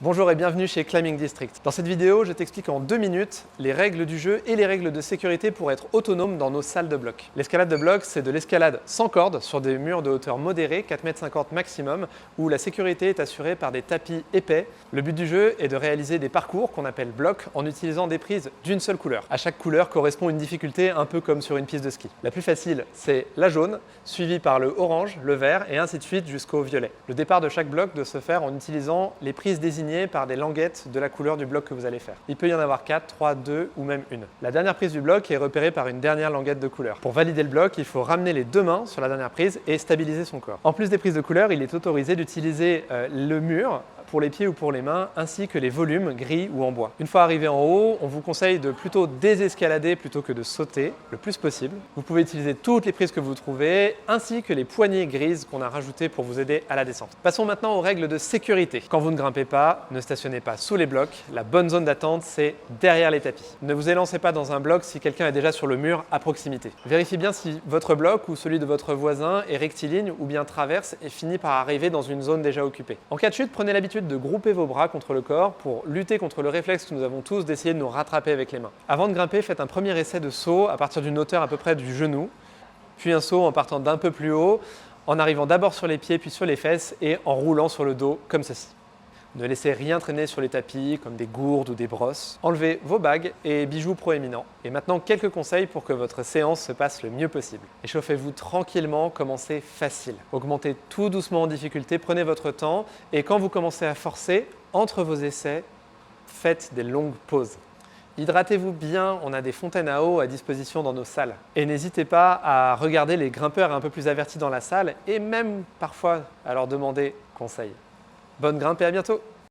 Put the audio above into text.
Bonjour et bienvenue chez Climbing District. Dans cette vidéo, je t'explique en 2 minutes les règles du jeu et les règles de sécurité pour être autonome dans nos salles de bloc. L'escalade de bloc, c'est de l'escalade sans corde sur des murs de hauteur modérée, 4,50 m maximum, où la sécurité est assurée par des tapis épais. Le but du jeu est de réaliser des parcours qu'on appelle blocs en utilisant des prises d'une seule couleur. À chaque couleur correspond une difficulté un peu comme sur une piste de ski. La plus facile, c'est la jaune, suivie par le orange, le vert et ainsi de suite jusqu'au violet. Le départ de chaque bloc doit se faire en utilisant les prises désignées par des languettes de la couleur du bloc que vous allez faire. Il peut y en avoir 4, 3, 2 ou même une. La dernière prise du bloc est repérée par une dernière languette de couleur. Pour valider le bloc, il faut ramener les 2 mains sur la dernière prise et stabiliser son corps. En plus des prises de couleur, il est autorisé d'utiliser le mur pour les pieds ou pour les mains, ainsi que les volumes gris ou en bois. Une fois arrivé en haut, on vous conseille de plutôt désescalader plutôt que de sauter le plus possible. Vous pouvez utiliser toutes les prises que vous trouvez, ainsi que les poignées grises qu'on a rajoutées pour vous aider à la descente. Passons maintenant aux règles de sécurité. Quand vous ne grimpez pas, ne stationnez pas sous les blocs. La bonne zone d'attente, c'est derrière les tapis. Ne vous élancez pas dans un bloc si quelqu'un est déjà sur le mur à proximité. Vérifiez bien si votre bloc ou celui de votre voisin est rectiligne ou bien traverse et finit par arriver dans une zone déjà occupée. En cas de chute, prenez l'habitude de grouper vos bras contre le corps pour lutter contre le réflexe que nous avons tous d'essayer de nous rattraper avec les mains. Avant de grimper, faites un premier essai de saut à partir d'une hauteur à peu près du genou, puis un saut en partant d'un peu plus haut, en arrivant d'abord sur les pieds puis sur les fesses et en roulant sur le dos comme ceci. Ne laissez rien traîner sur les tapis comme des gourdes ou des brosses. Enlevez vos bagues et bijoux proéminents. Et maintenant, quelques conseils pour que votre séance se passe le mieux possible. Échauffez-vous tranquillement, commencez facile. Augmentez tout doucement en difficulté, prenez votre temps et quand vous commencez à forcer, entre vos essais, faites des longues pauses. Hydratez-vous bien, on a des fontaines à eau à disposition dans nos salles. Et n'hésitez pas à regarder les grimpeurs un peu plus avertis dans la salle et même parfois à leur demander conseil. Bonne grimpe et à bientôt!